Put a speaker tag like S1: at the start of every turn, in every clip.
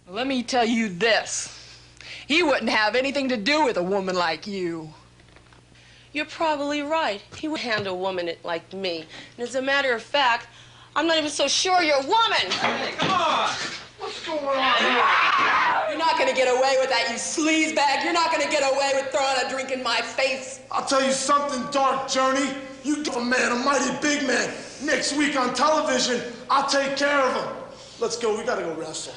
S1: Let me tell you this. He wouldn't have anything to do with a woman like you.
S2: You're probably right. He would handle a woman like me. And as a matter of fact, I'm not even so sure you're a woman.
S3: Hey, come on! What's going on here?
S1: You're not gonna get away with that, you sleazebag. You're not gonna get away with throwing a drink in my face.
S4: I'll tell you something, Dark Journey. You a man, a mighty big man. Next week on television, I'll take care of him. Let's go, we gotta go wrestle.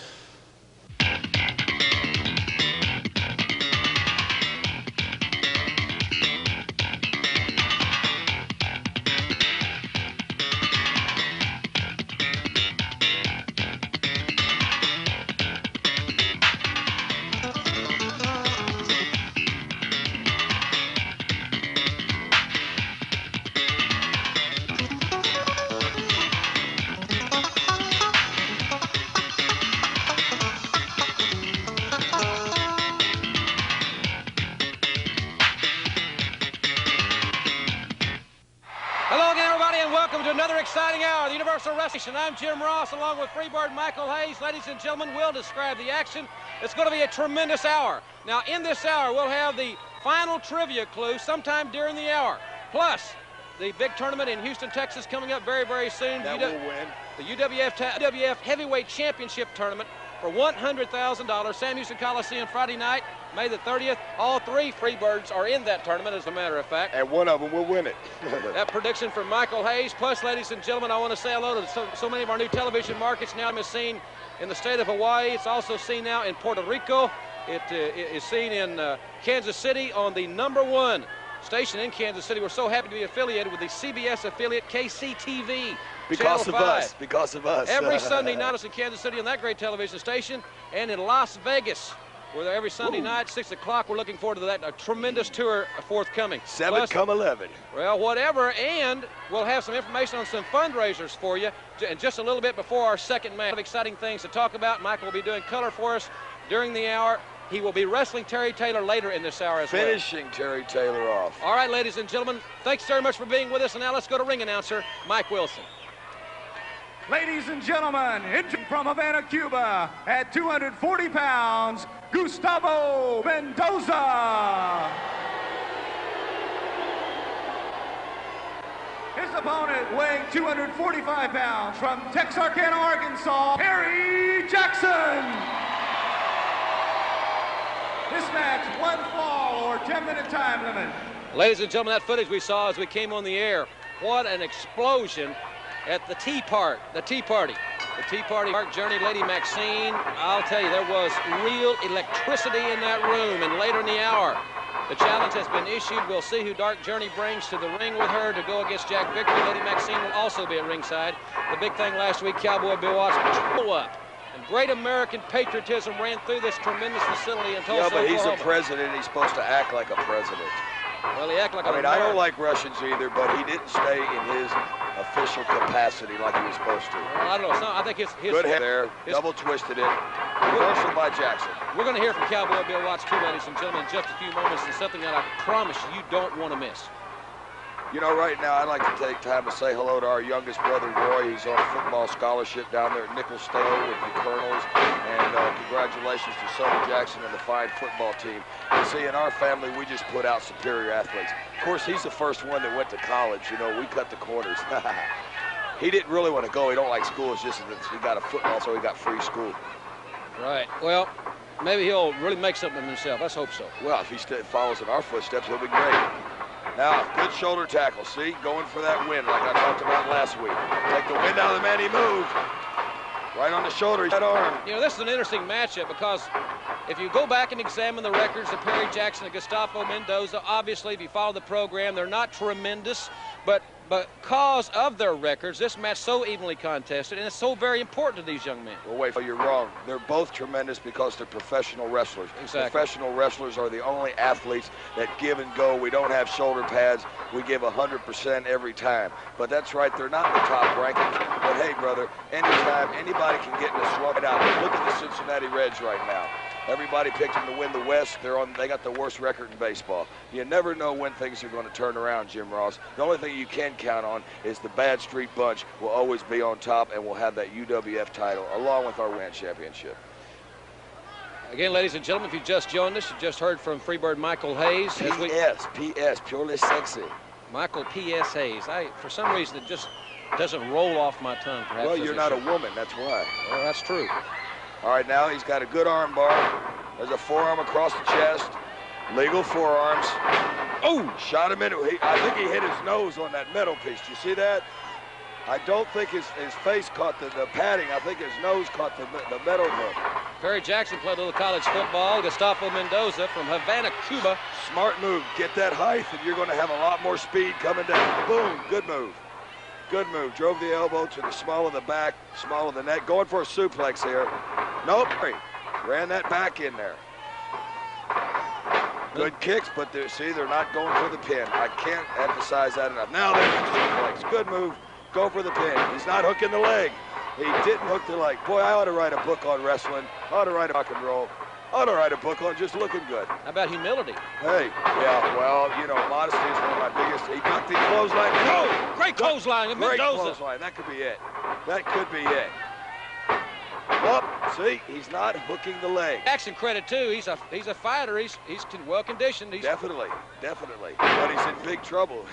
S5: Exciting hour of the Universal Wrestling. I'm Jim Ross along with Freebird Michael Hayes. Ladies and gentlemen, we'll describe the action. It's going to be a tremendous hour. Now, in this hour, we'll have the final trivia clue sometime during the hour. Plus, the big tournament in Houston, Texas coming up very, very soon.
S6: That will win.
S5: The UWF Heavyweight Championship Tournament for $100,000. Sam Houston Coliseum Friday night, May the 30th. All three Freebirds are in that tournament, as a matter of fact.
S6: And one of them will win it.
S5: That prediction from Michael Hayes. Plus, ladies and gentlemen, I want to say hello to so many of our new television markets. Now it's seen in the state of Hawaii. It's also seen now in Puerto Rico. It is seen in Kansas City on the #1 station in Kansas City. We're so happy to be affiliated with the CBS affiliate KCTV.
S6: Because of us. Because of us.
S5: Every Sunday night it's in Kansas City on that great television station, and in Las Vegas. We're there every Sunday night, 6 o'clock. We're looking forward to that. A tremendous tour forthcoming.
S6: 7 come 11.
S5: Well, whatever. And we'll have some information on some fundraisers for you. And just a little bit before our second match. Exciting things to talk about. Michael will be doing color for us during the hour. He will be wrestling Terry Taylor later in this hour as well.
S6: Finishing Terry Taylor off.
S5: All right, ladies and gentlemen, thanks very much for being with us. And now let's go to ring announcer Mike Wilson.
S7: Ladies and gentlemen, entering from Havana, Cuba, at 240 pounds, Gustavo Mendoza. His opponent, weighing 245 pounds, from Texarkana, Arkansas, Perry Jackson. This match, 1 fall or 10-minute time limit.
S5: Ladies and gentlemen, that footage we saw as we came on the air, what an explosion at the tea party. The tea party, Dark Journey, Lady Maxine. I'll tell you, there was real electricity in that room. And later in the hour, the challenge has been issued. We'll see who Dark Journey brings to the ring with her to go against Jack Victory. Lady Maxine will also be at ringside. The big thing last week, Cowboy Bill Watts blew up. And great American patriotism ran through this tremendous facility in Tulsa,
S6: Yeah, but he's
S5: Oklahoma.
S6: a president. He's supposed to act like a president.
S5: Well, he acted like
S6: I mean, I don't like Russians either, but he didn't stay in his official capacity like he was supposed to.
S5: Well, I don't know. I think his
S6: good head there, double twisted it. Reversal by Jackson.
S5: We're going to hear from Cowboy Bill Watts too, ladies and gentlemen, in just a few moments, and something that I promise you don't want to miss.
S6: You know, right now, I'd like to take time to say hello to our youngest brother, Roy. He's on a football scholarship down there at Nicholsdale with the Colonels. And congratulations to Sonny Jackson and the fine football team. You see, in our family, we just put out superior athletes. Of course, he's the first one that went to college. You know, we cut the corners. He didn't really want to go. He don't like school. It's just that he got a football, so he got free school.
S5: Right. Well, maybe he'll really make something of himself. Let's hope so.
S6: Well, if he follows in our footsteps, he'll be great. Now, good shoulder tackle. See, going for that win like I talked about last week. Take the wind out of the man. He moved. Right on the shoulder, that arm.
S5: You know, this is an interesting matchup because if you go back and examine the records of Perry Jackson and Gustavo Mendoza, obviously, if you follow the program, they're not tremendous, but because of their records, this match so evenly contested, and it's so very important to these young men.
S6: Well, wait, you're wrong. They're both tremendous because they're professional wrestlers.
S5: Exactly.
S6: Professional wrestlers are the only athletes that give and go. We don't have shoulder pads. We give 100% every time. But that's right, they're not in the top rankings. But hey, brother, anytime anybody can get in a slump out. Look at the Cincinnati Reds right now. Everybody picked them to win the West. They got the worst record in baseball. You never know when things are going to turn around, Jim Ross. The only thing you can count on is the Bad Street Bunch will always be on top and will have that UWF title along with our WAN championship.
S5: Again, ladies and gentlemen, if you just joined us, you just heard from Freebird Michael Hayes.
S6: P.S., purely sexy.
S5: Michael P.S. Hayes. For some reason, it just doesn't roll off my tongue. Perhaps
S6: Well, you're not a woman, that's why.
S5: Well, that's true.
S6: All right, now he's got a good arm bar. There's a forearm across the chest. Legal forearms. Oh, shot him in. I think he hit his nose on that metal piece. Do you see that? I don't think his face caught the padding. I think his nose caught the metal hook.
S5: Perry Jackson played a little college football. Gustavo Mendoza from Havana, Cuba.
S6: Smart move. Get that height, and you're going to have a lot more speed coming down. Boom. Good move. Good move. Drove the elbow to the small of the back, small of the neck. Going for a suplex here. Nope. Ran that back in there. Good kicks, but they're not going for the pin. I can't emphasize that enough. Now there's the suplex. Good move. Go for the pin. He's not hooking the leg. He didn't hook the leg. Boy, I ought to write a book on wrestling. I ought to write a rock and roll. I ought to write a book on just looking good.
S5: How about humility?
S6: Hey, yeah, well, you know, modesty is one of my biggest. He knocked the clothesline.
S5: Oh, great clothesline.
S6: Great
S5: Mendoza.
S6: clothesline. That could be it. That could be it. Well, see, he's not hooking the leg.
S5: Jackson credit too. He's a fighter. He's well conditioned.
S6: Definitely. But he's in big trouble.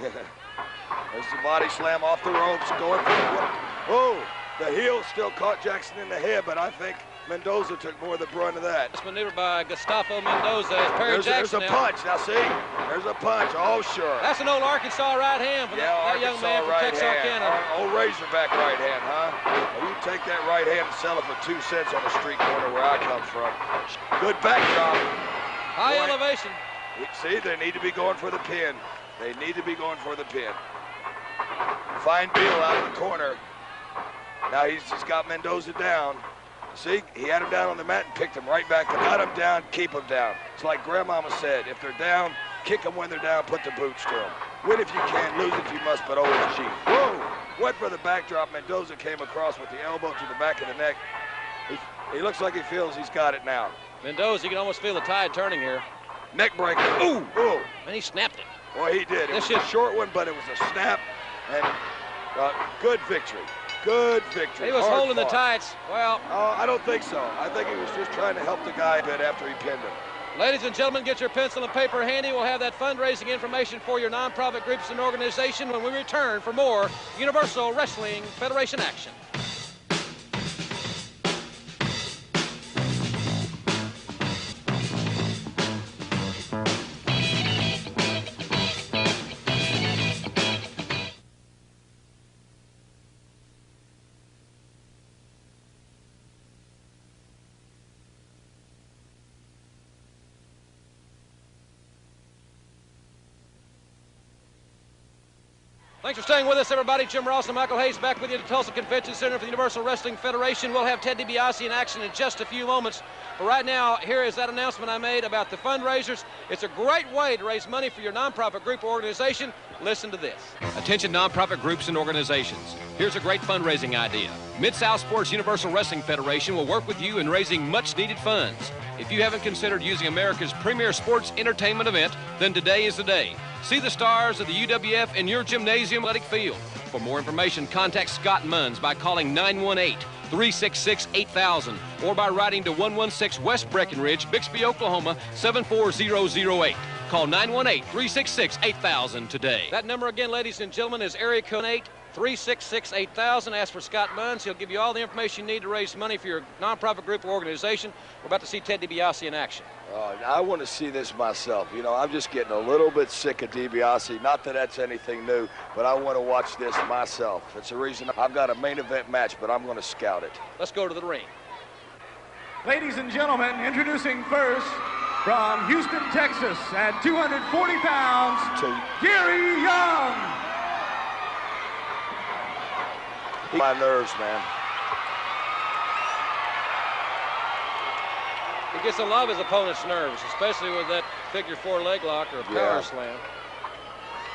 S6: There's the body slam off the ropes, going for the... Oh, the heel still caught Jackson in the head, but I think Mendoza took more of the brunt of that.
S5: This maneuver by Gustavo Mendoza. Perry Jackson.
S6: There's a punch. Now see, there's a punch. Oh, sure.
S5: That's an old Arkansas right hand for that young man from Texarkana.
S6: Old Razorback right hand, huh? Well, you take that right hand and sell it for 2 cents on the street corner where I come from. Good backdrop.
S5: High elevation.
S6: See, they need to be going for the pin. They need to be going for the pin. Fine Beal out of the corner. Now he's got Mendoza down. See, he had him down on the mat and picked him right back. Got him down, keep him down. It's like Grandmama said, if they're down, kick them when they're down, put the boots to them. Win if you can, lose if you must, but always cheat. Whoa! Went for the backdrop. Mendoza came across with the elbow to the back of the neck. He looks like he feels he's got it now.
S5: Mendoza, you can almost feel the tide turning here.
S6: Neck breaker. Ooh! Ooh!
S5: And he snapped it.
S6: Boy, he did. It was a short one, but it was a snap. And good victory. Good victory.
S5: He was holding the tights. Well,
S6: I don't think so. I think he was just trying to help the guy a bit after he pinned him.
S5: Ladies and gentlemen, get your pencil and paper handy. We'll have that fundraising information for your nonprofit groups and organization when we return for more Universal Wrestling Federation action. Thanks for staying with us, everybody. Jim Ross and Michael Hayes back with you at the Tulsa Convention Center for the Universal Wrestling Federation. We'll have Ted DiBiase in action in just a few moments. But right now, here is that announcement I made about the fundraisers. It's a great way to raise money for your nonprofit group or organization. Listen to this. Attention nonprofit groups and organizations. Here's a great fundraising idea. Mid-South Sports Universal Wrestling Federation will work with you in raising much-needed funds. If you haven't considered using America's premier sports entertainment event, then today is the day. See the stars of the UWF in your gymnasium athletic field. For more information, contact Scott Munns by calling 918-366-8000 or by writing to 116 West Breckenridge, Bixby, Oklahoma, 74008. Call 918-366-8000 today. That number again, ladies and gentlemen, is area code 8-366-8000. Ask for Scott Munns. He'll give you all the information you need to raise money for your nonprofit group or organization. We're about to see Ted DiBiase in action.
S6: I want to see this myself. You know, I'm just getting a little bit sick of DiBiase. Not that that's anything new, but I want to watch this myself. It's the reason I've got a main event match, but I'm going to scout it.
S5: Let's go to the ring.
S7: Ladies and gentlemen, introducing first from Houston, Texas, at 240 pounds, Gary Young.
S6: My nerves, man.
S5: He gets a lot of his opponent's nerves, especially with that figure-4 leg lock or a power slam.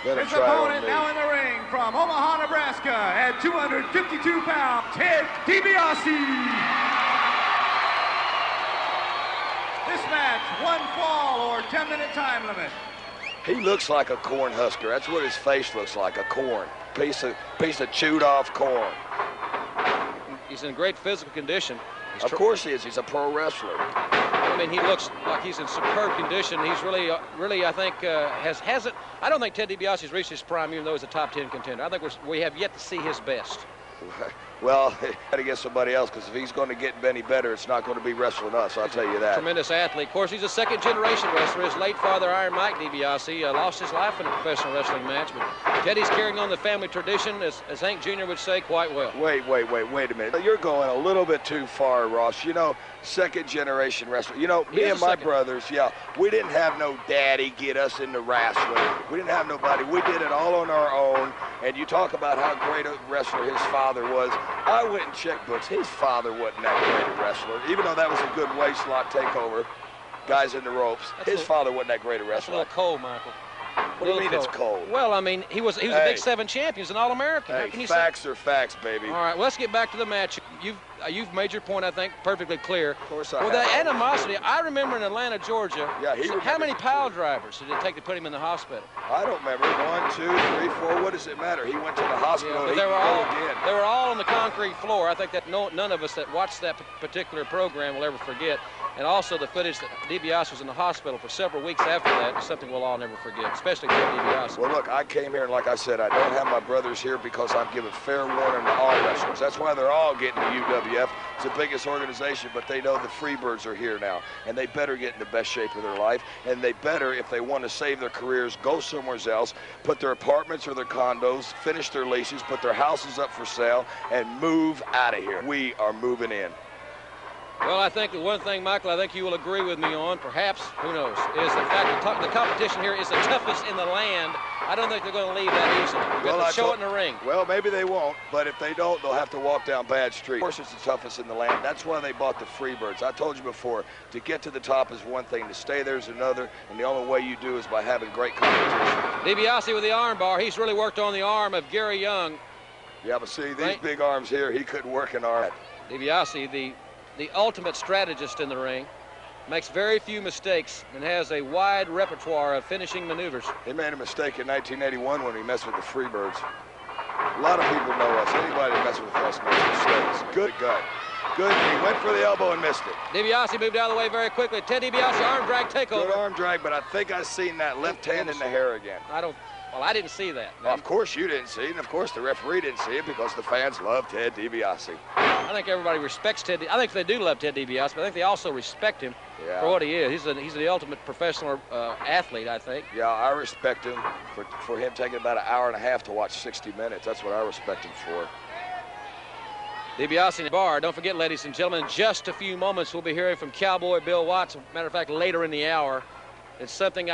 S7: His opponent now in the ring from Omaha, Nebraska at 252 pounds, Ted DiBiase. This match, 1 fall or 10-minute time limit.
S6: He looks like a corn husker. That's what his face looks like, a corn. Piece of chewed off corn.
S5: He's in great physical condition.
S6: Of course he is. He's a pro wrestler.
S5: I mean, he looks like he's in superb condition. He's really, I think, hasn't. I don't think Ted DiBiase's reached his prime, even though he's a top 10 contender. I think we have yet to see his best.
S6: Well, got to get somebody else, because if he's going to get any better, it's not going to be wrestling us, I'll tell you that.
S5: Tremendous athlete. Of course, he's a second-generation wrestler. His late father, Iron Mike DiBiase, lost his life in a professional wrestling match, but Teddy's carrying on the family tradition, as Hank Jr. would say, quite well.
S6: Wait a minute. You're going a little bit too far, Ross. You know, second-generation wrestler. You know, me and my brothers, yeah, we didn't have no daddy get us into wrestling. We didn't have nobody. We did it all on our own, and you talk about how great a wrestler his father was. I went and checked books. His father wasn't that great a wrestler, even though that was a good waist lock takeover, guys in the ropes. His father wasn't that great a wrestler.
S5: That's a little cold, Michael.
S6: What do you mean it's cold?
S5: Well, I mean, he was a Big Seven champion, an All-American.
S6: Hey, facts are facts, baby.
S5: All right, well, let's get back to the match. You've made your point, I think, perfectly clear.
S6: Of course I have.
S5: Well, that animosity, I remember in Atlanta, Georgia, how many pile drivers did it take to put him in the hospital?
S6: I don't remember. 1, 2, 3, 4. What does it matter? He went to the hospital.
S5: Yeah, they were all on the concrete floor. I think that none of us that watched that particular program will ever forget. And also the footage that DiBiase was in the hospital for several weeks after that is something we'll all never forget, especially Ted DiBiase.
S6: Well, look, I came here, and like I said, I don't have my brothers here because I'm giving fair warning to all wrestlers. That's why they're all getting to UWF. It's the biggest organization, but they know the Freebirds are here now, and they better get in the best shape of their life, and they better, if they want to save their careers, go somewhere else, put their apartments or their condos, finish their leases, put their houses up for sale, and move out of here. We are moving in.
S5: Well, I think the one thing, Michael, I think you will agree with me on, perhaps, who knows, is the fact that the competition here is the toughest in the land. I don't think they're going to leave that easily. They're going to show it in the ring.
S6: Well, maybe they won't, but if they don't, they'll have to walk down bad streets. Of course, it's the toughest in the land. That's why they bought the Freebirds. I told you before, to get to the top is one thing, to stay there is another, and the only way you do is by having great competition.
S5: DiBiase with the arm bar. He's really worked on the arm of Gary Young.
S6: Yeah, but see, these big arms here, he couldn't work an arm.
S5: DiBiase, the ultimate strategist in the ring, makes very few mistakes and has a wide repertoire of finishing maneuvers.
S6: He made a mistake in 1981 when he messed with the Freebirds. A lot of people know us. Anybody that messes with us makes mistakes. Good gut. Good. He went for the elbow and missed it.
S5: DiBiase moved out of the way very quickly. Ted DiBiase, arm drag takeover.
S6: Good arm drag, but I think I've seen that left hand in the hair again.
S5: Well, I didn't see that.
S6: Well, of course you didn't see it, and of course the referee didn't see it because the fans love Ted DiBiase.
S5: I think everybody respects Ted. I think they do love Ted DiBiase, but I think they also respect him for what he is. He's the ultimate professional athlete, I think.
S6: Yeah, I respect him for him taking about an hour and a half to watch 60 minutes. That's what I respect him for.
S5: DiBiase in the bar. Don't forget, ladies and gentlemen, in just a few moments we'll be hearing from Cowboy Bill Watts. Matter of fact, later in the hour. It's something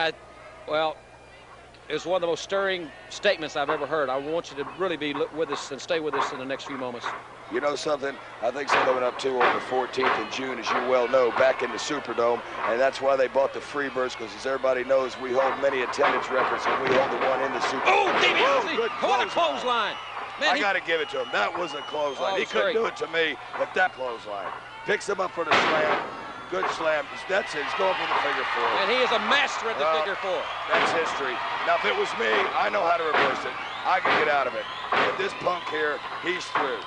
S5: it's one of the most stirring statements I've ever heard. I want you to really be with us and stay with us in the next few moments.
S6: You know something? I think something coming up, too, on the 14th of June, as you well know, back in the Superdome. And that's why they bought the Freebirds, because as everybody knows, we hold many attendance records, and we hold the one in the Superdome.
S5: Oh, DiBiase! What a clothesline! Man,
S6: I got to give it to him. That was a clothesline. He couldn't do it to me, but that clothesline. Picks him up for the slam. Good slam. That's it. He's going for the figure four.
S5: And he is a master at the figure four.
S6: That's history. Now, if it was me, I know how to reverse it. I can get out of it. But this punk here, he's through.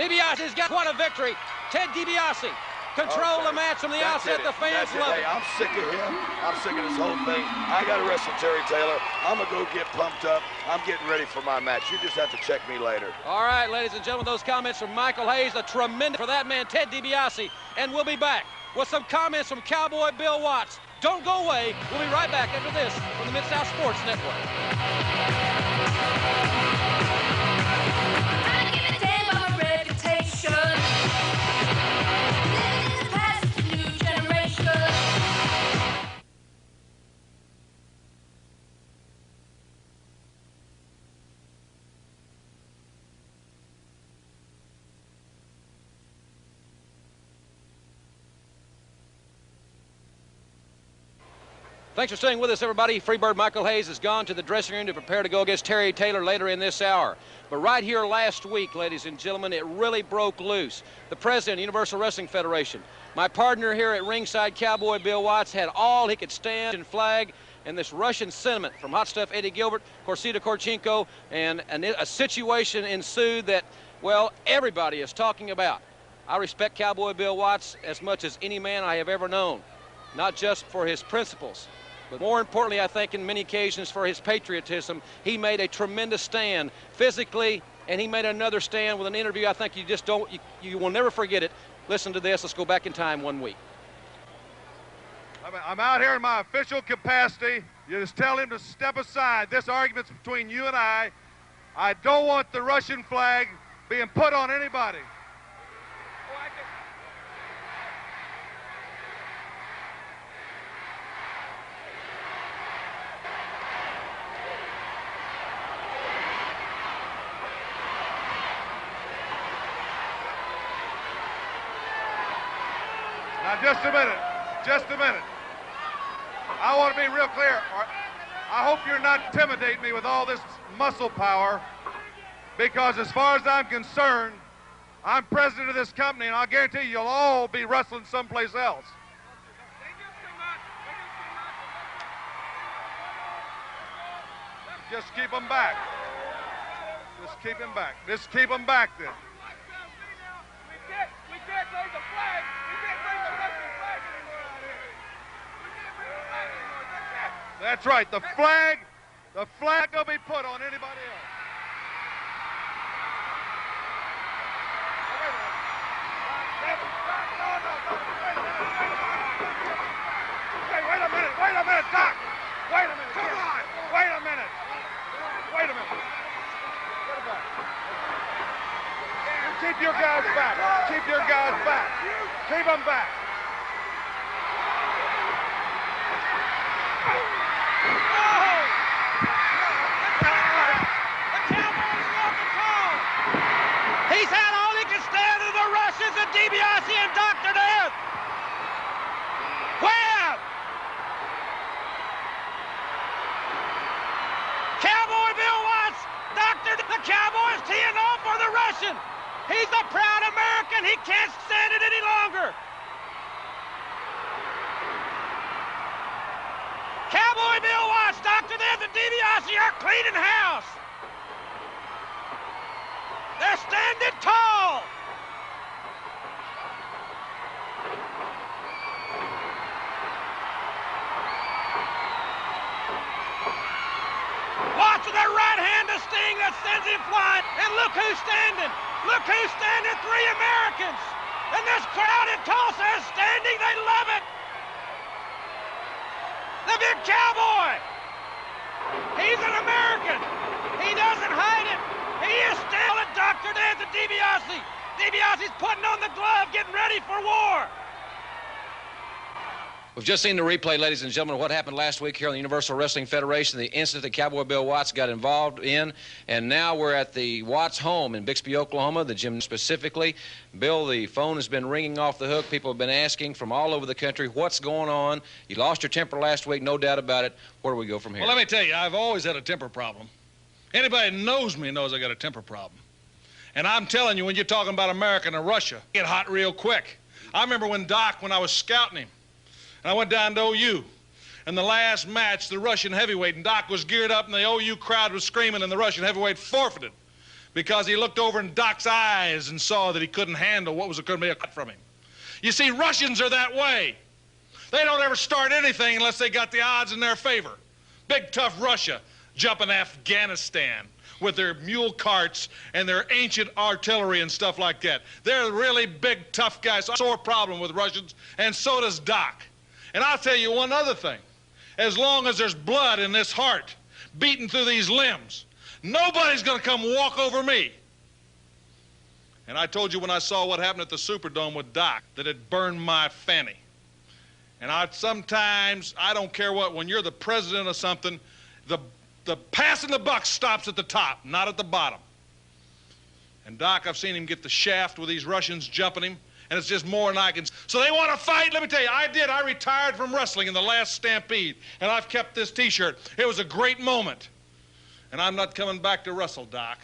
S5: DiBiase's got quite a victory. Ted DiBiase control the match from the outset. The fans love it.
S6: Hey, I'm sick of him. I'm sick of this whole thing. I got to wrestle Terry Taylor. I'm going to go get pumped up. I'm getting ready for my match. You just have to check me later.
S5: All right, ladies and gentlemen, those comments from Michael Hayes, a tremendous for that man, Ted DiBiase. And we'll be back with some comments from Cowboy Bill Watts. Don't go away. We'll be right back after this from the Mid-South Sports Network. Thanks for staying with us, everybody. Freebird Michael Hayes has gone to the dressing room to prepare to go against Terry Taylor later in this hour. But right here last week, ladies and gentlemen, it really broke loose. The president of the Universal Wrestling Federation, my partner here at ringside, Cowboy Bill Watts, had all he could stand and flag, and this Russian sentiment from Hot Stuff Eddie Gilbert, Korchenko, and a situation ensued that, well, everybody is talking about. I respect Cowboy Bill Watts as much as any man I have ever known, not just for his principles, but more importantly, I think in many occasions for his patriotism. He made a tremendous stand physically, and he made another stand with an interview. I think you just don't, you will never forget it. Listen to this. Let's go back in time 1 week.
S7: I'm out here in my official capacity. You just tell him to step aside. This argument's between you and I. I don't want the Russian flag being put on anybody. Now, just a minute. Just a minute. I want to be real clear. I hope you're not intimidating me with all this muscle power, because as far as I'm concerned, I'm president of this company, and I'll guarantee you, you'll all be wrestling someplace else. Just keep them back. Just keep them back. Just keep them back then.
S3: We can't raise the flag. We can't raise the Russian flag anymore out here. We can't raise the flag anymore.
S7: That's right. The flag will be put on anybody else. Wait a minute, Doc. Wait a minute. Come on. Wait a minute. Wait a minute. Get it back. You keep your guys back. Keep your guys back. Keep them back.
S5: He's had all he can stand of the Russians and DiBiase and Dr. Death. Wham! Cowboy Bill Watts, the Cowboy's teeing off for the Russian. He's a proud American. He can't stand it any longer. Cowboy Bill Watts, Dr. Death, and DiBiase are cleaning house. They're standing tall. Watch with that right hand to Sting that sends him flying. And look who's standing. Look who's standing, 3 Americans. And this crowd in Tulsa is standing. They love it. The big Cowboy. He's an American. He doesn't hide it. He is still at Dr. Death and DiBiase. DiBiase's putting on the glove, getting ready for war. We've just seen the replay, ladies and gentlemen, of what happened last week here on the Universal Wrestling Federation, the incident that Cowboy Bill Watts got involved in. And now we're at the Watts home in Bixby, Oklahoma, the gym specifically. Bill, the phone has been ringing off the hook. People have been asking from all over the country, what's going on? You lost your temper last week, no doubt about it. Where do we go from here?
S8: Well, let me tell you, I've always had a temper problem. Anybody that knows me knows I got a temper problem. And I'm telling you, when you're talking about America and Russia, it get hot real quick. I remember when I was scouting him, and I went down to OU, and the last match, the Russian heavyweight, and Doc was geared up, and the OU crowd was screaming, and the Russian heavyweight forfeited because he looked over in Doc's eyes and saw that he couldn't handle what was going to be a cut from him. You see, Russians are that way. They don't ever start anything unless they got the odds in their favor. Big, tough Russia jumping Afghanistan with their mule carts and their ancient artillery and stuff like that. They're really big, tough guys. Sore problem with Russians, and so does Doc. And I'll tell you one other thing. As long as there's blood in this heart beating through these limbs, nobody's going to come walk over me. And I told you when I saw what happened at the Superdome with Doc that it burned my fanny. And sometimes, I don't care what, when you're the president of something, the passing the buck stops at the top, not at the bottom. And Doc, I've seen him get the shaft with these Russians jumping him, and it's just more than I can. So they want to fight? Let me tell you, I did. I retired from wrestling in the last Stampede, and I've kept this T-shirt. It was a great moment. And I'm not coming back to wrestle, Doc.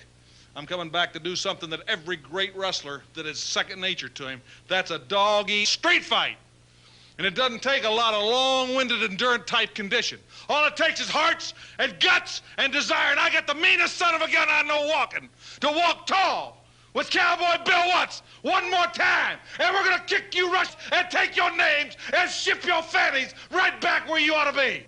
S8: I'm coming back to do something that every great wrestler that is second nature to him, that's a dog-eat street fight. And it doesn't take a lot of long-winded, endurance-type condition. All it takes is hearts and guts and desire. And I got the meanest son of a gun I know walking. To walk tall with Cowboy Bill Watts one more time, and we're gonna kick you rush and take your names and ship your fannies right back where you ought to be.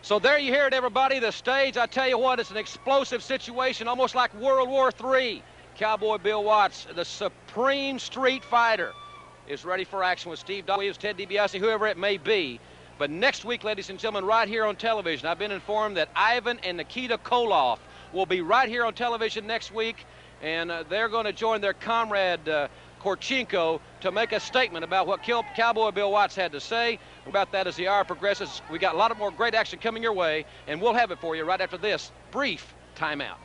S5: So there you hear it, everybody. The stage, I tell you what, it's an explosive situation, almost like World War III. Cowboy Bill Watts, the supreme street fighter, is ready for action with Steve Williams, Ted DiBiase, whoever it may be. But next week, ladies and gentlemen, right here on television, I've been informed that Ivan and Nikita Koloff will be right here on television next week, and they're going to join their comrade Korchenko to make a statement about what Cowboy Bill Watts had to say about that as the hour progresses. We got a lot of more great action coming your way, and we'll have it for you right after this brief timeout.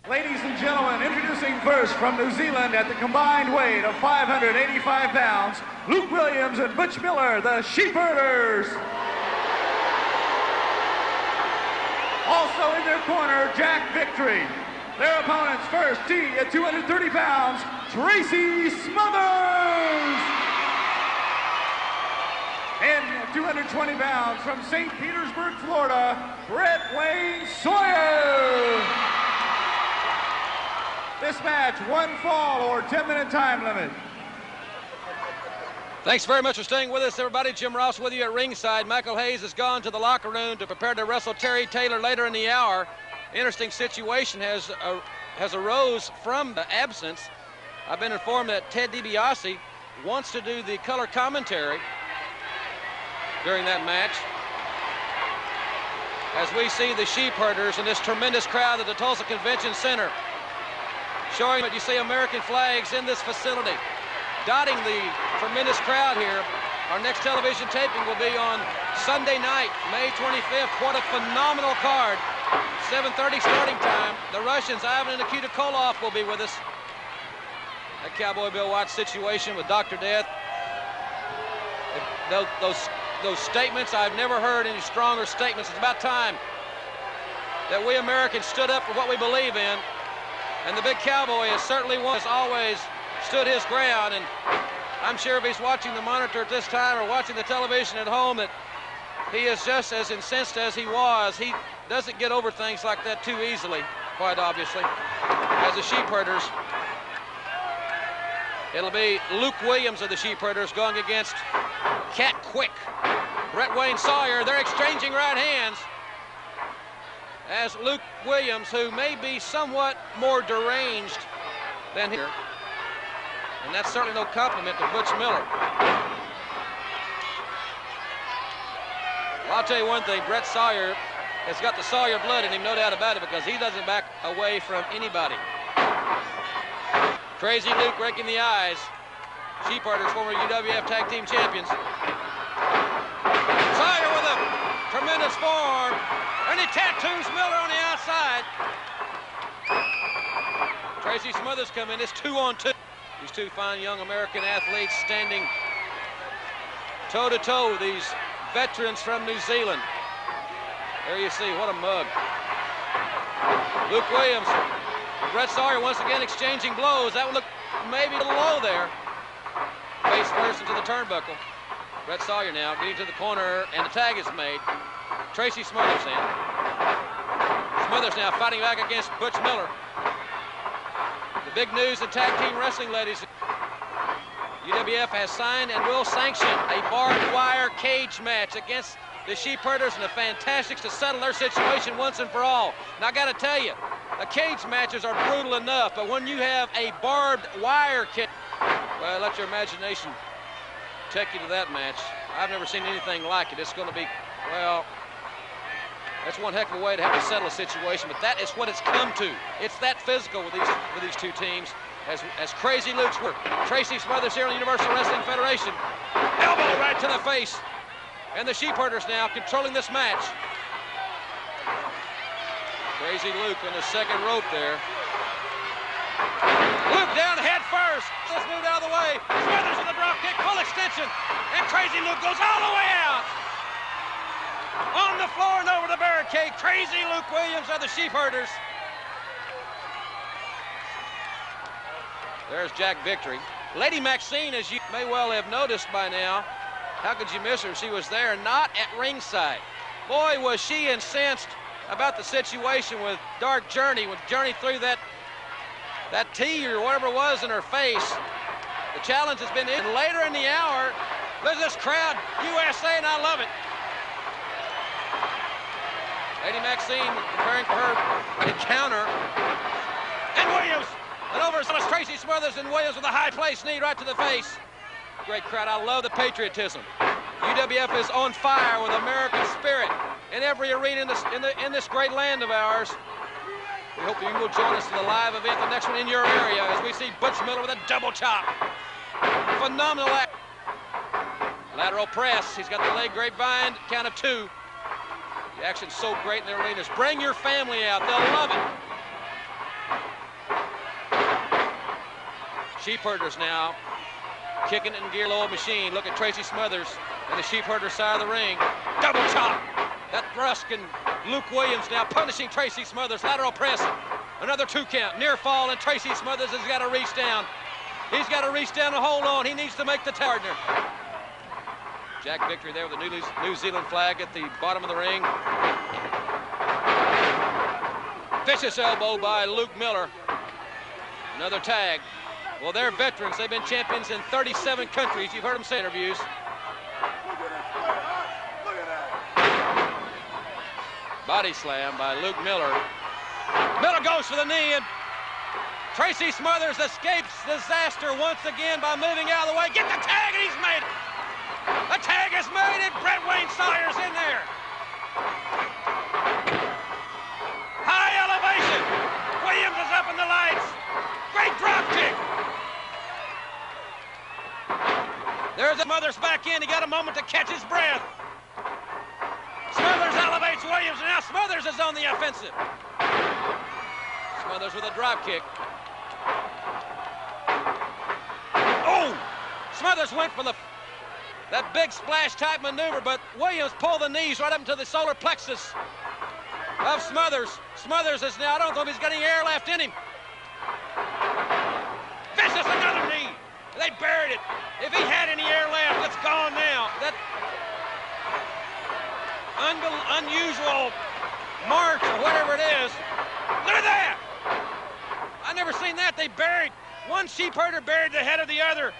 S9: Ladies and gentlemen, introducing first from New Zealand at the combined weight of 585 pounds, Luke Williams and Butch Miller, the Sheepherders. Also in their corner, Jack Victory. Their opponents first, T at 230 pounds, Tracy Smothers. And at 220 pounds from St. Petersburg, Florida, Brett Wayne Sawyer. This match, one fall or 10-minute time limit.
S5: Thanks very much for staying with us, everybody. Jim Ross with you at ringside. Michael Hayes has gone to the locker room to prepare to wrestle Terry Taylor later in the hour. Interesting situation has arose from the absence. I've been informed that Ted DiBiase wants to do the color commentary during that match. As we see the Sheepherders and this tremendous crowd at the Tulsa Convention Center, showing that you see American flags in this facility, dotting the tremendous crowd here. Our next television taping will be on Sunday night, May 25th. What a phenomenal card. 7:30 starting time. The Russians, Ivan and Nikita Koloff, will be with us. That Cowboy Bill Watts situation with Dr. Death. Those statements, I've never heard any stronger statements. It's about time that we Americans stood up for what we believe in. And the big Cowboy has certainly has always stood his ground, and I'm sure if he's watching the monitor at this time or watching the television at home that he is just as incensed as he was. He doesn't get over things like that too easily, quite obviously. As the Sheepherders, it'll be Luke Williams of the Sheepherders going against Cat Quick. Brett Wayne Sawyer, they're exchanging right hands. As Luke Williams, who may be somewhat more deranged than here, and that's certainly no compliment to Butch Miller. Well, I'll tell you one thing, Brett Sawyer has got the Sawyer blood in him, no doubt about it, because he doesn't back away from anybody. Crazy Luke raking the eyes. Sheepherders, former UWF Tag Team Champions. Sawyer with a tremendous forearm. And he tattoos Miller on the outside. Tracy Smothers come in. It's 2-on-2. These two fine young American athletes standing toe-to-toe with these veterans from New Zealand. There you see, what a mug. Luke Williams, Brett Sawyer once again exchanging blows. That would look maybe a little low there. Face first into the turnbuckle. Brett Sawyer now getting to the corner, and the tag is made. Tracy Smothers in. Smothers now fighting back against Butch Miller. The big news in tag team wrestling, ladies. UWF has signed and will sanction a barbed wire cage match against the Sheepherders and the Fantastics to settle their situation once and for all. Now, I got to tell you, the cage matches are brutal enough, but when you have a barbed wire cage, well, let your imagination take you to that match. I've never seen anything like it. It's going to be, well, that's one heck of a way to have to settle a situation, but that is what it's come to. It's that physical with these two teams, as Crazy Luke's work. Tracy Smothers here on the Universal Wrestling Federation. Elbow right to the face. And the Sheepherders now controlling this match. Crazy Luke on the second rope there. Luke down head first. Let's move out of the way. Smothers with a drop kick, full extension. And Crazy Luke goes all the way out. On the floor and over the barricade, Crazy Luke Williams of the Sheepherders. There's Jack Victory. Lady Maxine, as you may well have noticed by now, how could you miss her? She was there, not at ringside. Boy, was she incensed about the situation with Dark Journey, when Journey threw that tea or whatever it was in her face. The challenge has been in. Later in the hour, there's this crowd, USA, and I love it. Lady Maxine preparing for her encounter. And Williams, and over as Tracy Smothers, and Williams with a high place knee right to the face. Great crowd. I love the patriotism. UWF is on fire with American spirit in every arena in this great land of ours. We hope you will join us for the live event, the next one in your area, as we see Butch Miller with a double chop. Phenomenal act. Lateral press. He's got the leg grapevine, count of 2. The action's so great in the arenas. Bring your family out. They'll love it. Sheepherders now. Kicking it in gear, low machine. Look at Tracy Smothers and the Sheepherder side of the ring. Double chop. That thrust and Luke Williams now punishing Tracy Smothers. Lateral press. Another 2 count. Near fall, and Tracy Smothers has got to reach down. He's got to reach down and hold on. He needs to make the partner. Jack Victory there with the New Zealand flag at the bottom of the ring. Vicious elbow by Luke Miller. Another tag. Well, they're veterans. They've been champions in 37 countries. You've heard them say in interviews. Body slam by Luke Miller. Miller goes for the knee, and Tracy Smothers escapes disaster once again by moving out of the way. Get the tag, and he's made it. The tag is made, and Brett Wayne Sawyer's in there. High elevation. Williams is up in the lights. Great drop kick. There's Smothers back in. He got a moment to catch his breath. Smothers elevates Williams, and now Smothers is on the offensive. Smothers with a drop kick. Oh! Smothers went for that big splash type maneuver, but Williams pulled the knees right up into the solar plexus of Smothers. Smothers is now, I don't know if he's got any air left in him. Vicious, another knee. They buried it. If he had any air left, it's gone now. That unusual march or whatever it is. Look at that. I never seen that. They buried, one Sheepherder buried the head of the other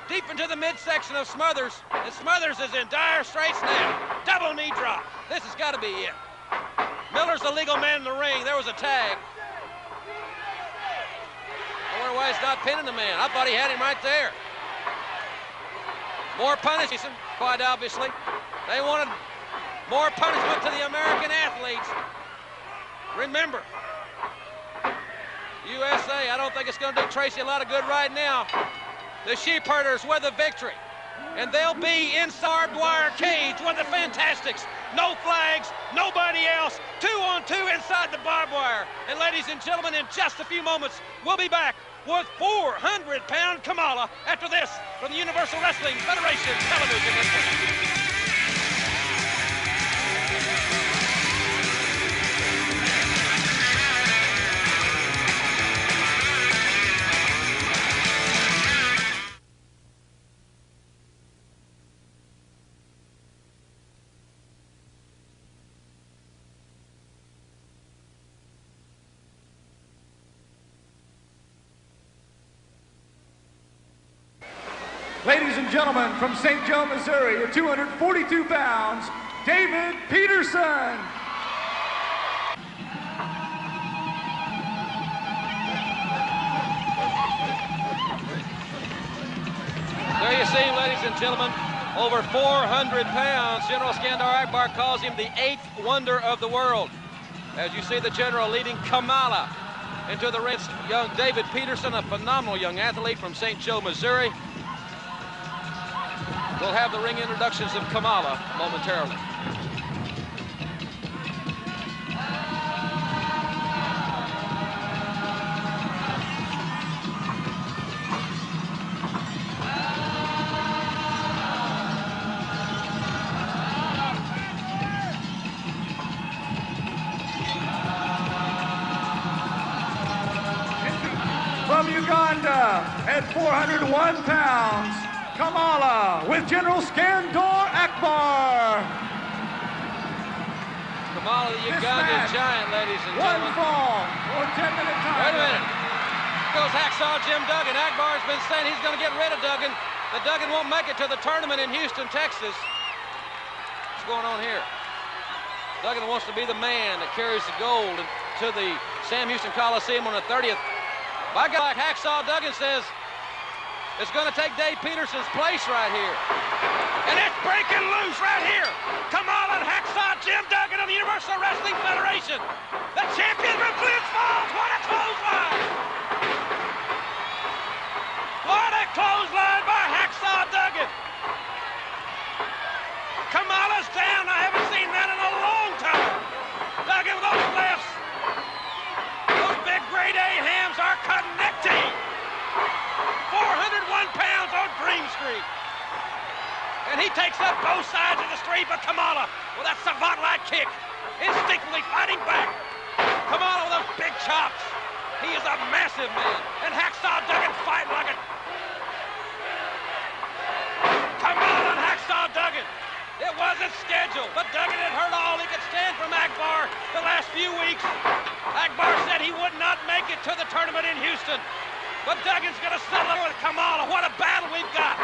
S5: deep into the midsection of Smothers. And Smothers is in dire straits now. Double knee drop. This has got to be it. Miller's the legal man in the ring. There was a tag. I wonder why he's not pinning the man. I thought he had him right there. More punishment, quite obviously. They wanted more punishment to the American athletes. Remember, USA, I don't think it's going to do Tracy a lot of good right now. The Sheepherders with a victory. And they'll be in barbed wire cage with the Fantastics. No flags, nobody else. 2-on-2 inside the barbed wire. And ladies and gentlemen, in just a few moments, we'll be back with 400-pound Kamala after this from the Universal Wrestling Federation Television Network.
S9: Ladies and gentlemen, from St. Joe, Missouri, at 242 pounds, David Peterson.
S5: There you see, ladies and gentlemen, over 400 pounds. General Skandar Akbar calls him the 8th wonder of the world. As you see the general leading Kamala into the ring. Young David Peterson, a phenomenal young athlete from St. Joe, Missouri. We'll have the ring introductions of Kamala momentarily.
S9: at 401 pounds, Kamala with General Skandor Akbar.
S5: Kamala, the Ugandan giant, ladies and
S9: One
S5: gentlemen.
S9: fall or 10-minute time.
S5: Wait a minute. Goes Hacksaw Jim Duggan. Akbar's been saying he's going to get rid of Duggan. But Duggan won't make it to the tournament in Houston, Texas. What's going on here? Duggan wants to be the man that carries the gold to the Sam Houston Coliseum on the 30th. By God, like Hacksaw Duggan says, it's going to take Dave Peterson's place right here. And it's breaking loose right here. Kamala and Hacksaw Jim Duggan of the Universal Wrestling Federation. The champion from Glens Falls. What a clothesline! What a clothesline by Hacksaw Duggan. Kamala's down. I haven't seen that in a long time. Duggan with those lefts. Those big grade A hams are connecting. 401 pounds on Green Street. And he takes up both sides of the street, but Kamala with that savant-like kick, instinctively fighting back. Kamala with those big chops. He is a massive man. And Hacksaw Duggan fighting like a... Kamala and Hacksaw Duggan. It wasn't scheduled, but Duggan had heard all he could stand from Akbar the last few weeks. Akbar said he would not make it to the tournament in Houston. But Duggan's going to settle with Kamala. What a battle we've got.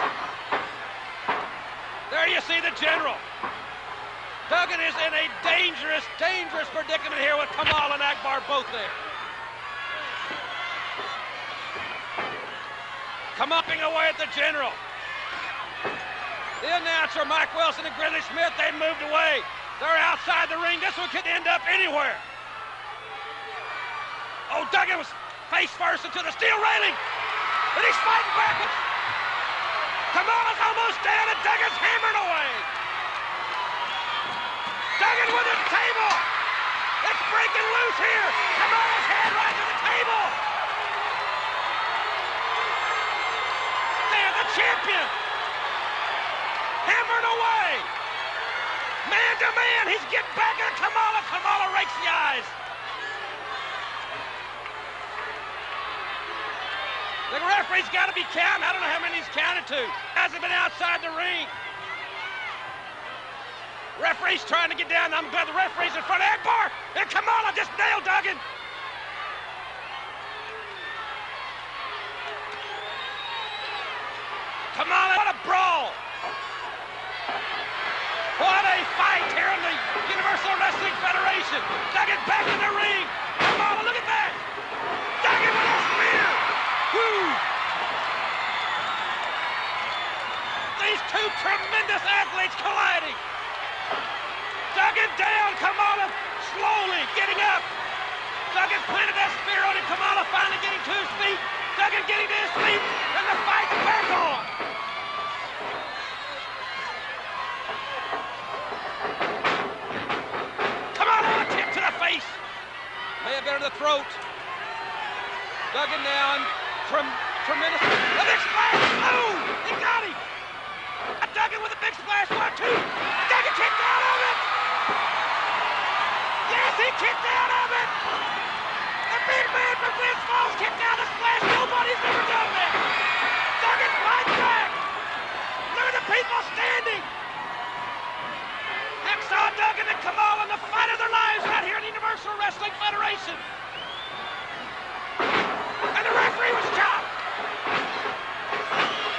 S5: There you see the general. Duggan is in a dangerous, dangerous predicament here with Kamala and Akbar both there. Come upping away at the general. The announcer, Mike Wilson and Grizzly Smith, they moved away. They're outside the ring. This one could end up anywhere. Oh, Duggan was face first into the steel railing. But he's fighting backwards. Kamala's almost down and Duggan's hammering away. Duggan with his table. It's breaking loose here. Kamala's head right to the table. There, the champion. Hammering away. Man to man, he's getting back at Kamala. Kamala rakes the eyes. The referee's got to be counting. I don't know how many he's counted to. Hasn't been outside the ring. Referee's trying to get down. I'm glad the referee's in front of Akbar. And Kamala just nailed Duggan. Kamala, what a brawl. What a fight here in the Universal Wrestling Federation. Duggan back in the ring. Kamala, look at that. Duggan with a spear. Woo. These two tremendous athletes colliding. Duggan down. Kamala slowly getting up. Duggan planted that spear on him. Kamala finally getting to his feet. Duggan getting to his feet. And the fight's back on. May have been to the throat. Duggan now and tremendous. A big splash. Oh, he got him. Duggan with a big splash. 1, 2. Duggan kicked out of it. Yes, he kicked out of it. The big man from Glens Falls kicked out a splash. Nobody's ever done that. Duggan fights back. Look at the people standing. Hacksaw Duggan and Kamala in the fight of their lives right here in the Universal Wrestling Federation. And the referee was chopped.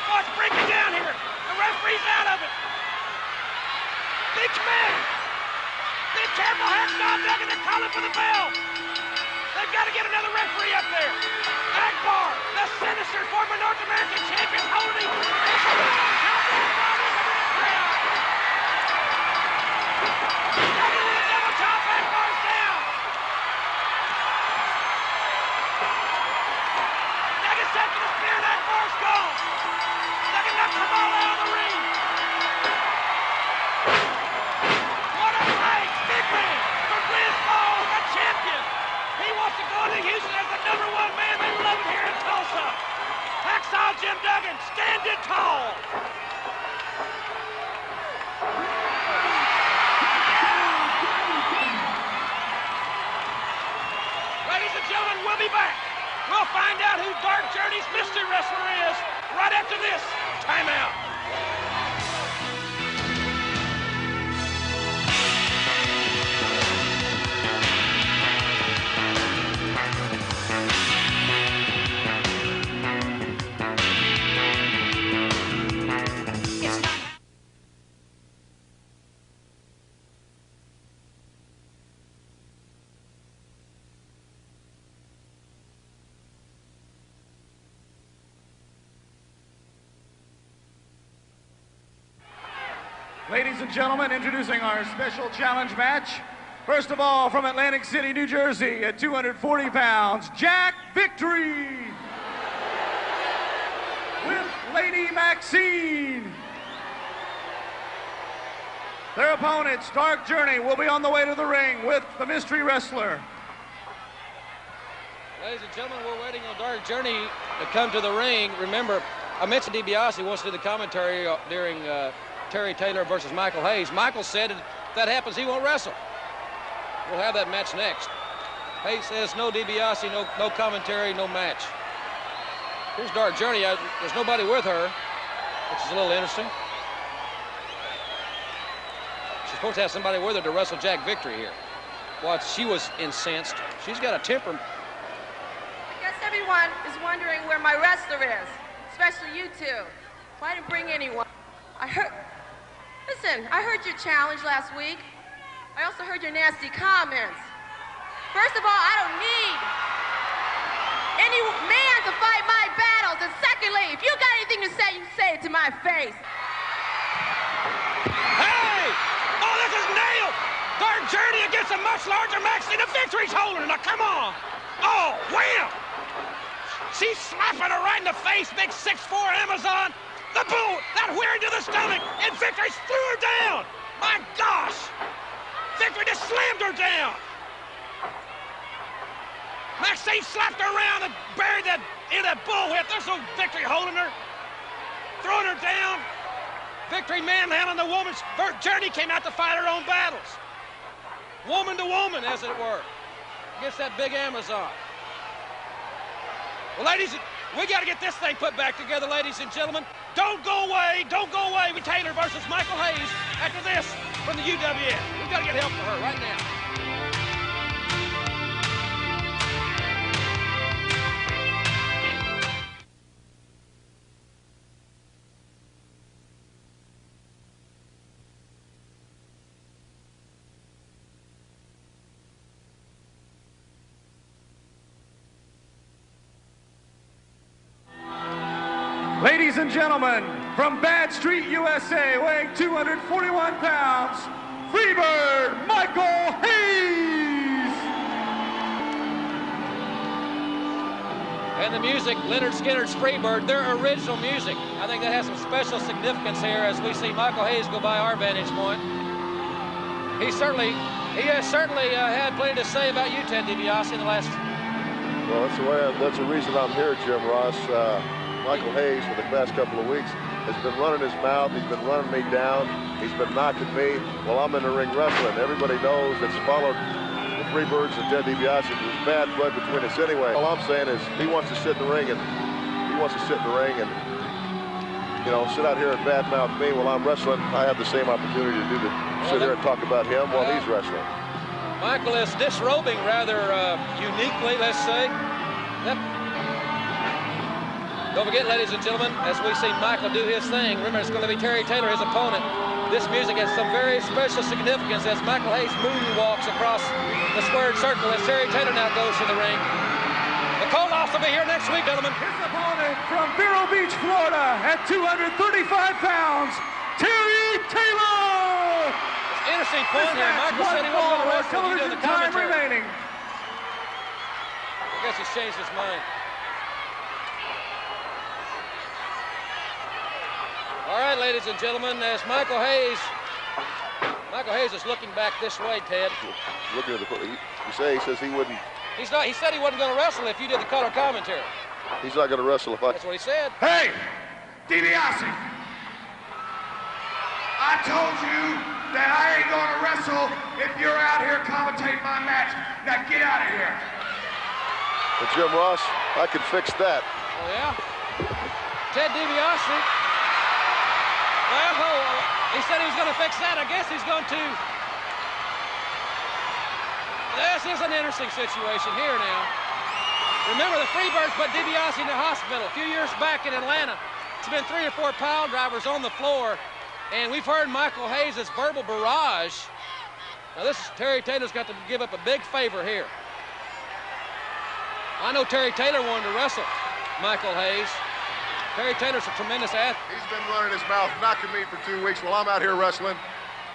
S5: Oh, it's breaking down here. The referee's out of it. Big man. Be careful, Hacksaw Duggan. They're calling for the bell. They've got to get another referee up there. Akbar, the sinister former North American champion, holding Jim Duggan standing tall.
S9: Ladies and gentlemen, introducing our special challenge match. First of all, from Atlantic City, New Jersey, at 240 pounds, Jack Victory. With Lady Maxine. Their opponents, Dark Journey, will be on the way to the ring with the mystery wrestler.
S5: Ladies and gentlemen, we're waiting on Dark Journey to come to the ring. Remember, I mentioned DiBiase wants to do the commentary during Terry Taylor versus Michael Hayes. Michael said if that happens, he won't wrestle. We'll have that match next. Hayes says no DiBiase, no commentary, no match. Here's Dark Journey. There's nobody with her, which is a little interesting. She's supposed to have somebody with her to wrestle Jack Victory here. Well, she was incensed. She's got a temper.
S2: I guess everyone is wondering where my wrestler is, especially you two. Well, I didn't bring anyone. Listen, I heard your challenge last week. I also heard your nasty comments. First of all, I don't need any man to fight my battles. And secondly, if you got anything to say, you can say it to my face.
S5: Hey! Oh, this is nailed! Dark Journey against a much larger Maxine. The Victory's holding her. Now, come on! Oh, wham! She's slapping her right in the face. Big 6'4" Amazon. The boot, that whirring to the stomach, and Victory threw her down. My gosh! Victory just slammed her down. Maxine slapped her around and buried that in that bullwhip. There's no Victory holding her, throwing her down. Victory manhandling the woman's Journey came out to fight her own battles. Woman to woman, as it were, against that big Amazon. Well, ladies, we got to get this thing put back together, ladies and gentlemen. Don't go away, don't go away with Taylor versus Michael Hayes after this from the UWF. We've got to get help for her right now.
S9: Ladies and gentlemen, from Bad Street, USA, weighing 241 pounds, Freebird Michael Hayes.
S5: And the music, Leonard Skinner's Freebird, their original music. I think that has some special significance here as we see Michael Hayes go by our vantage point. He has certainly had plenty to say about you, Ted DiBiase, in the last...
S10: Well, that's the reason I'm here, Jim Ross. Michael Hayes, for the past couple of weeks, has been running his mouth. He's been running me down. He's been knocking me while I'm in the ring wrestling. Everybody knows that's followed the Freebirds and Ted DiBiase. There's bad blood between us anyway. All I'm saying is he wants to sit in the ring and you know, sit out here and badmouth me while I'm wrestling. I have the same opportunity to sit here and talk about him while he's wrestling.
S5: Michael is disrobing rather uniquely, let's say. Don't forget, ladies and gentlemen, as we see Michael do his thing, remember it's going to be Terry Taylor, his opponent. This music has some very special significance as Michael Hayes moonwalks across the squared circle as Terry Taylor now goes to the ring. The Koloffs will be here next week, gentlemen.
S9: His opponent from Vero Beach, Florida, at 235 pounds, Terry Taylor.
S5: Interesting point here. Michael said he wasn't going to wrestle. You do the commentary.
S9: Remaining.
S5: I guess he's changed his mind. All right, ladies and gentlemen, as Michael Hayes is looking back this way, Ted.
S10: Looking at he says he wouldn't.
S5: He's not. He said he wasn't going to wrestle if you did the color commentary.
S10: He's not going to wrestle if I.
S5: That's what he said.
S7: Hey, DiBiase, I told you that I ain't going to wrestle if you're out here commentating my match. Now get out of here.
S10: But Jim Ross, I can fix that.
S5: Oh yeah, Ted DiBiase. Well, he said he was going to fix that. I guess he's going to. This is an interesting situation here now. Remember, the Freebirds put DiBiase in the hospital a few years back in Atlanta. It's been 3 or 4 pile drivers on the floor, and we've heard Michael Hayes' verbal barrage. Now, Terry Taylor's got to give up a big favor here. I know Terry Taylor wanted to wrestle Michael Hayes. Terry Taylor's a tremendous athlete.
S10: He's been running his mouth, knocking me for 2 weeks while I'm out here wrestling.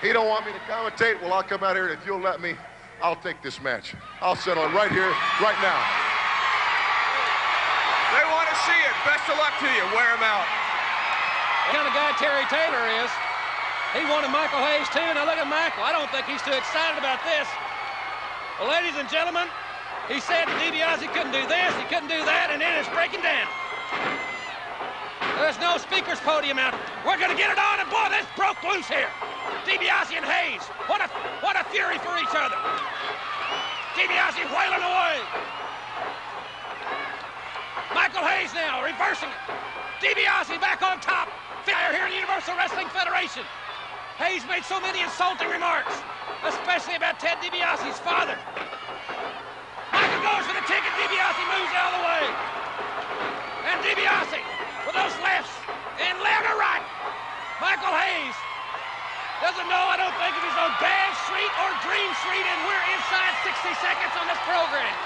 S10: He don't want me to commentate. Well, I'll come out here, and if you'll let me, I'll take this match. I'll settle it right here, right now.
S3: They want to see it. Best of luck to you. Wear him out.
S5: The kind of guy Terry Taylor is. He wanted Michael Hayes, too. Now, look at Michael. I don't think he's too excited about this. Well, ladies and gentlemen, he said DiBiase couldn't do this, he couldn't do that, and then it's breaking down. There's no speaker's podium out. We're going to get it on, and boy, this broke loose here. DiBiase and Hayes, what a fury for each other. DiBiase wailing away. Michael Hayes now reversing it. DiBiase back on top. Fire here in the Universal Wrestling Federation. Hayes made so many insulting remarks, especially about Ted DiBiase's father. Michael goes for the ticket. DiBiase moves out of the way. And DiBiase with those lefts and left or right. Michael Hayes doesn't know, I don't think, if he's on Bad Street or Dream Street, and we're inside 60 seconds on this program.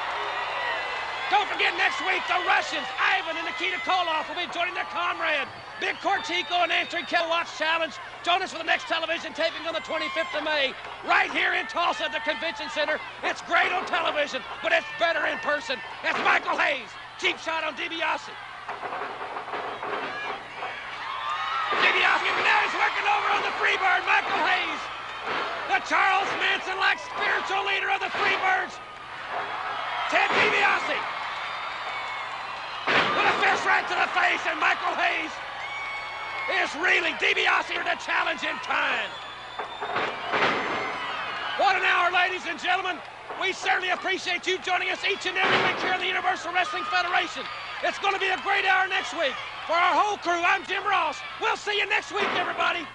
S5: Don't forget, next week, the Russians, Ivan and Nikita Koloff, will be joining their comrade, Big Korchenko, and answering Kel Watt's challenge. Join us for the next television taping on the 25th of May, right here in Tulsa at the Convention Center. It's great on television, but it's better in person. That's Michael Hayes. Cheap shot on DiBiase. DiBiase, now he's working over on the Freebird, Michael Hayes. The Charles Manson-like spiritual leader of the Freebirds, Ted DiBiase. With a fist right to the face, and Michael Hayes is reeling. DiBiase to challenge in time. What an hour, ladies and gentlemen. We certainly appreciate you joining us each and every week here in the Universal Wrestling Federation. It's going to be a great hour next week. For our whole crew, I'm Jim Ross. We'll see you next week, everybody.